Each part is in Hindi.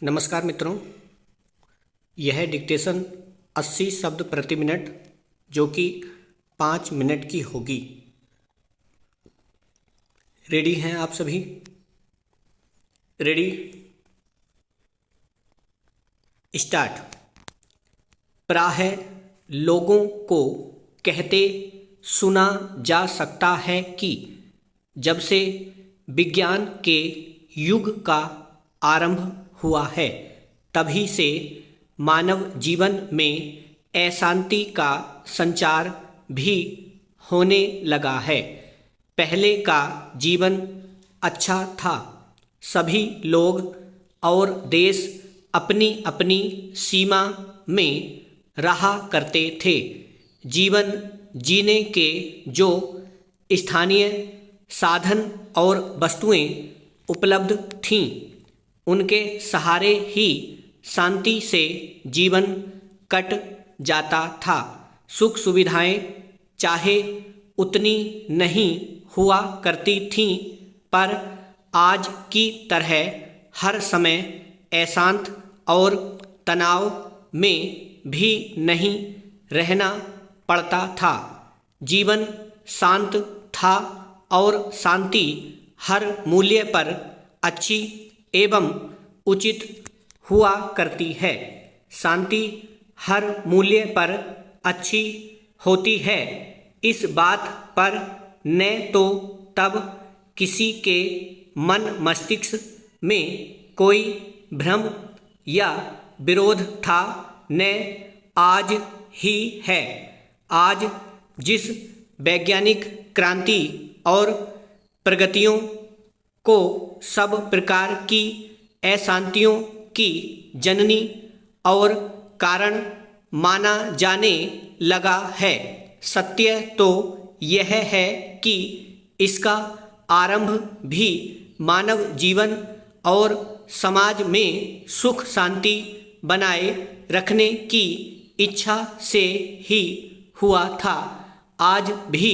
नमस्कार मित्रों, यह डिक्टेशन 80 शब्द प्रति मिनट जो कि 5 मिनट की होगी। रेडी हैं आप सभी? Ready, start. प्रायः लोगों को कहते सुना जा सकता है कि जब से विज्ञान के युग का आरंभ हुआ है तभी से मानव जीवन में अशांति का संचार भी होने लगा है। पहले का जीवन अच्छा था। सभी लोग और देश अपनी अपनी सीमा में रहा करते थे। जीवन जीने के जो स्थानीय साधन और वस्तुएं उपलब्ध थीं उनके सहारे ही शांति से जीवन कट जाता था। सुख सुविधाएं चाहे उतनी नहीं हुआ करती थीं, पर आज की तरह हर समय अशांत और तनाव में भी नहीं रहना पड़ता था। जीवन शांत था और शांति हर मूल्य पर अच्छी एवं उचित हुआ करती है। शांति हर मूल्य पर अच्छी होती है, इस बात पर न तो तब किसी के मन मस्तिष्क में कोई भ्रम या विरोध था, न आज ही है। आज जिस वैज्ञानिक क्रांति और प्रगतियों को सब प्रकार की अशांतियों की जननी और कारण माना जाने लगा है, सत्य तो यह है कि इसका आरंभ भी मानव जीवन और समाज में सुख शांति बनाए रखने की इच्छा से ही हुआ था। आज भी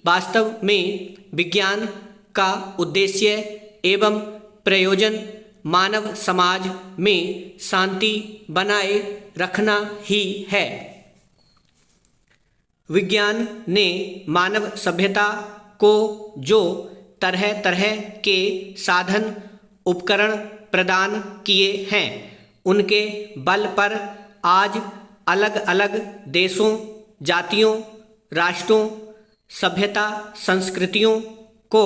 वास्तव में विज्ञान का उद्देश्य एवं प्रयोजन मानव समाज में शांति बनाए रखना ही है। विज्ञान ने मानव सभ्यता को जो तरह तरह के साधन उपकरण प्रदान किए हैं, उनके बल पर आज अलग अलग देशों, जातियों, राष्ट्रों, सभ्यता, संस्कृतियों को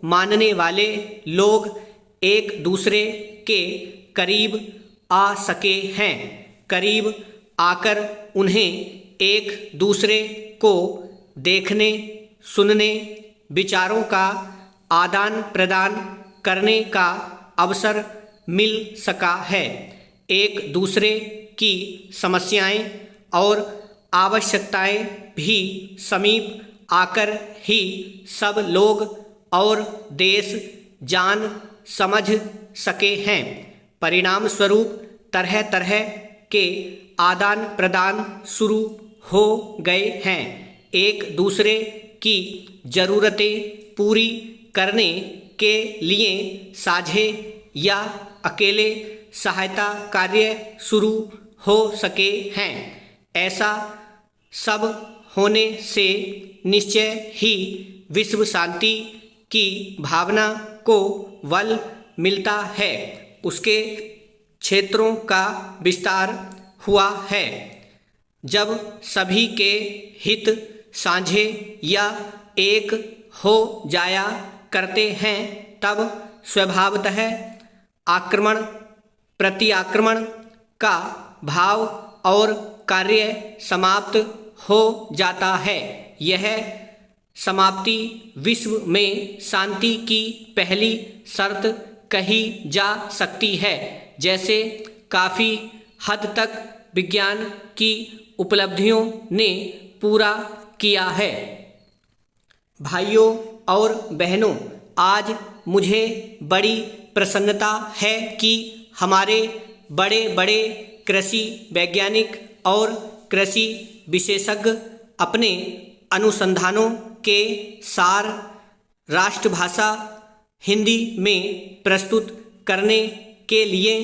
मानने वाले लोग एक दूसरे के करीब आ सके हैं। करीब आकर उन्हें एक दूसरे को देखने, सुनने, विचारों का आदान प्रदान करने का अवसर मिल सका है। एक दूसरे की समस्याएं और आवश्यकताएं भी समीप आकर ही सब लोग और देश जान समझ सके हैं। परिणाम स्वरूप तरह तरह के आदान प्रदान शुरू हो गए हैं। एक दूसरे की ज़रूरतें पूरी करने के लिए साझे या अकेले सहायता कार्य शुरू हो सके हैं। ऐसा सब होने से निश्चय ही विश्व शांति की भावना को बल मिलता है, उसके क्षेत्रों का विस्तार हुआ है। जब सभी के हित साझे या एक हो जाया करते हैं, तब स्वभावतः आक्रमण प्रत्याक्रमण का भाव और कार्य समाप्त हो जाता है। यह समाप्ति विश्व में शांति की पहली शर्त कही जा सकती है, जैसे काफ़ी हद तक विज्ञान की उपलब्धियों ने पूरा किया है। भाइयों और बहनों, आज मुझे बड़ी प्रसन्नता है कि हमारे बड़े बड़े कृषि वैज्ञानिक और कृषि विशेषज्ञ अपने अनुसंधानों के सार राष्ट्रभाषा हिंदी में प्रस्तुत करने के लिए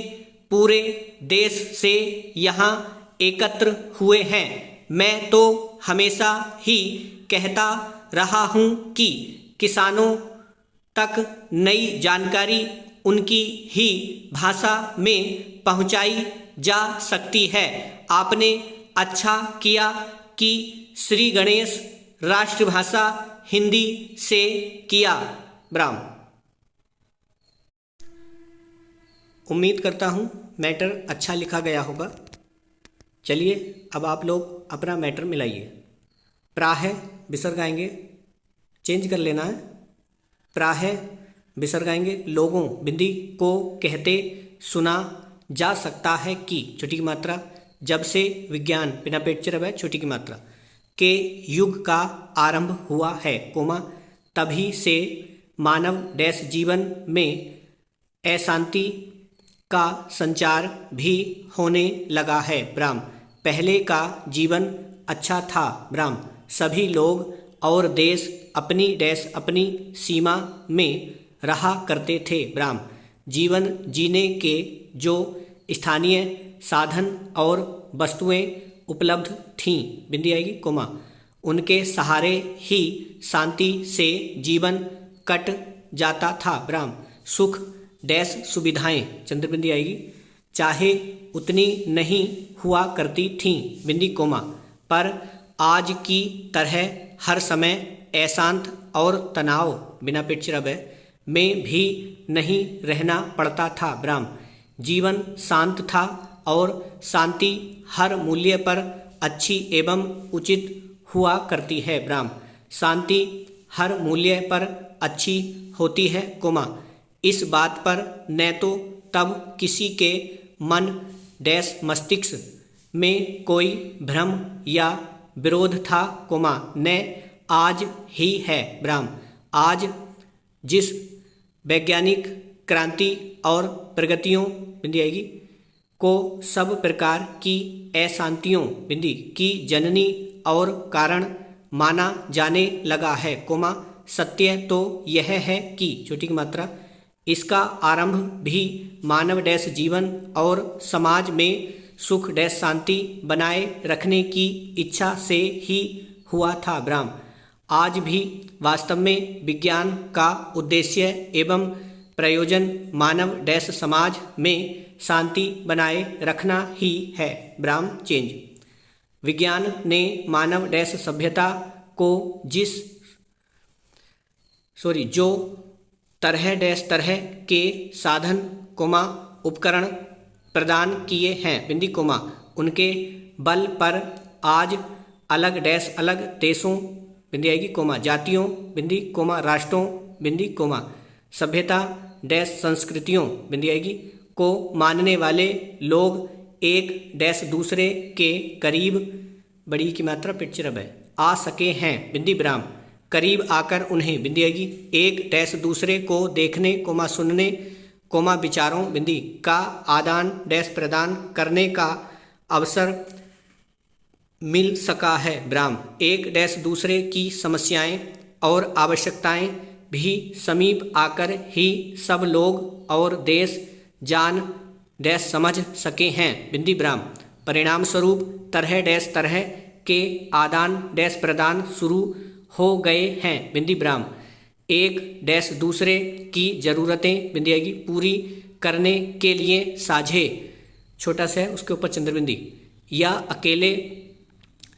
पूरे देश से यहाँ एकत्र हुए हैं। मैं तो हमेशा ही कहता रहा हूँ कि किसानों तक नई जानकारी उनकी ही भाषा में पहुँचाई जा सकती है। आपने अच्छा किया कि श्री गणेश राष्ट्रभाषा हिंदी से किया। ब्राह्म। उम्मीद करता हूँ मैटर अच्छा लिखा गया होगा। चलिए अब आप लोग अपना मैटर मिलाइए। प्राह विसर्ग आएंगे, चेंज कर लेना है। प्राह विसर्ग आएंगे। लोगों बिंदी को कहते सुना जा सकता है कि छोटी की मात्रा जब से विज्ञान बिना पेट चिरब है छोटी की मात्रा के युग का आरंभ हुआ है, कोमा तभी से मानव डैश जीवन में अशांति का संचार भी होने लगा है। ब्राह्म। पहले का जीवन अच्छा था। ब्राह्म। सभी लोग और देश अपनी डैश अपनी सीमा में रहा करते थे। ब्राह्म। जीवन जीने के जो स्थानीय साधन और वस्तुएं उपलब्ध थीं, बिंदी आएगी कोमा, उनके सहारे ही शांति से जीवन कट जाता था। ब्राह्म। सुख डैश सुविधाएं, चंद्रबिंदी आएगी, चाहे उतनी नहीं हुआ करती थीं, बिंदी कोमा, पर आज की तरह हर समय अशांत और तनाव बिना पेट चिरब है में भी नहीं रहना पड़ता था। ब्राह्म। जीवन शांत था और शांति हर मूल्य पर अच्छी एवं उचित हुआ करती है। ब्राह्म। शांति हर मूल्य पर अच्छी होती है, कोमा, इस बात पर न तो तब किसी के मन डैश मस्तिष्क में कोई भ्रम या विरोध था, कोमा, न आज ही है। ब्राह्म। आज जिस वैज्ञानिक क्रांति और प्रगतियों, बिंदी आएगी, को सब प्रकार की अशांतियों, बिंदी, की जननी और कारण माना जाने लगा है, कोमा, सत्य तो यह है कि छोटी की मात्रा इसका आरंभ भी मानव डैश जीवन और समाज में सुख डैश शांति बनाए रखने की इच्छा से ही हुआ था। ब्राह्म। आज भी वास्तव में विज्ञान का उद्देश्य एवं प्रयोजन मानव डैश समाज में शांति बनाए रखना ही है। ब्राह्म। चेंज। विज्ञान ने मानव डैश सभ्यता को जो तरह के साधन, कोमा, उपकरण प्रदान किए हैं, बिंदी कोमा, उनके बल पर आज अलग डैश अलग देशों, बिंदी आएगी, कोमा, जातियों, बिंदी कोमा, राष्ट्रों, बिंदी कोमा, सभ्यता डैश संस्कृतियों, बिंदी आएगी, को मानने वाले लोग एक डैश दूसरे के करीब, बड़ी की मात्रा पेट चिरब है, आ सके हैं, बिंदी ब्राह्म। करीब आकर उन्हें, बिंदी आएगी, एक डैश दूसरे को देखने, कोमा, सुनने, कोमा, विचारों, बिंदी, का आदान डैश प्रदान करने का अवसर मिल सका है। ब्राह्म। एक डैश दूसरे की समस्याएं और आवश्यकताएं भी समीप आकर ही सब लोग और देश जान डैश समझ सके हैं, बिंदी ब्राह्म। परिणाम स्वरूप तरह के आदान डैश प्रदान शुरू हो गए हैं, बिंदी ब्राह्म। एक डैश दूसरे की जरूरतें, बिंदी आएगी, पूरी करने के लिए साझे, छोटा सा है उसके ऊपर चंद्रबिंदी, या अकेले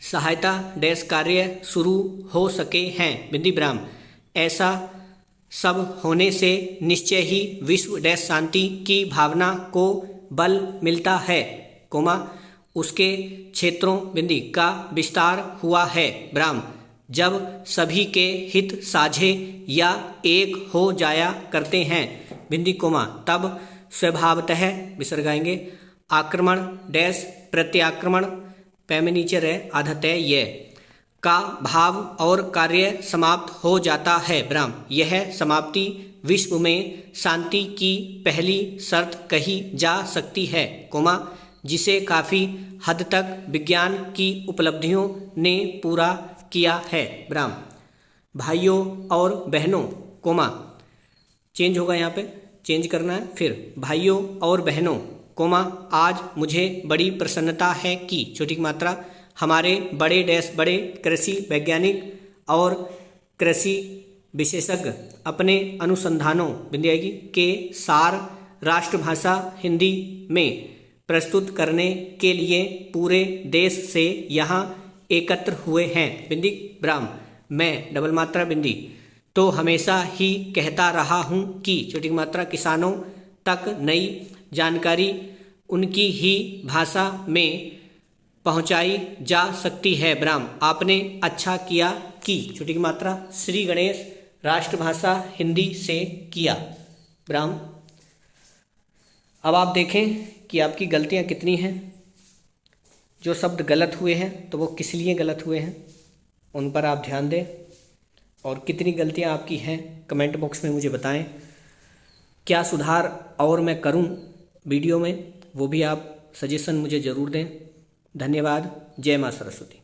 सहायता डैश कार्य शुरू हो सके हैं, बिंदी ब्राह्म। ऐसा सब होने से निश्चय ही विश्व डैश शांति की भावना को बल मिलता है, कोमा, उसके क्षेत्रों, बिंदी, का विस्तार हुआ है। ब्राह्म। जब सभी के हित साझे या एक हो जाया करते हैं, बिंदी कोमा, तब स्वभावतः विसर्ग आएंगे, आक्रमण डैश प्रत्याक्रमण, पैमे नीचे रहे, आधा तय ये का भाव और कार्य समाप्त हो जाता है। ब्राह्म। यह समाप्ति विश्व में शांति की पहली शर्त कही जा सकती है, कोमा, जिसे काफ़ी हद तक विज्ञान की उपलब्धियों ने पूरा किया है। ब्राह्म। भाइयों और बहनों, कोमा, चेंज होगा यहाँ पे, चेंज करना है, फिर भाइयों और बहनों, कोमा आज मुझे बड़ी प्रसन्नता है कि छोटी की मात्रा हमारे बड़े डैश बड़े कृषि वैज्ञानिक और कृषि विशेषज्ञ अपने अनुसंधानों बिंदी आएगी के सार राष्ट्रभाषा हिंदी में प्रस्तुत करने के लिए पूरे देश से यहाँ एकत्र हुए हैं। बिंदी ब्राह्म मैं डबल मात्रा बिंदी तो हमेशा ही कहता रहा हूँ कि छोटी की मात्रा किसानों तक नई जानकारी उनकी ही भाषा में पहुंचाई जा सकती है। ब्राह्म आपने अच्छा किया कि छोटी की मात्रा श्री गणेश राष्ट्रभाषा हिंदी से किया। ब्राह्म अब आप देखें कि आपकी गलतियां कितनी हैं। जो शब्द गलत हुए हैं तो वो किस लिए गलत हुए हैं उन पर आप ध्यान दें, और कितनी गलतियां आपकी हैं कमेंट बॉक्स में मुझे बताएं। क्या सुधार और मैं करूं वीडियो में वो भी आप सजेशन मुझे ज़रूर दें। धन्यवाद। जय मां सरस्वती।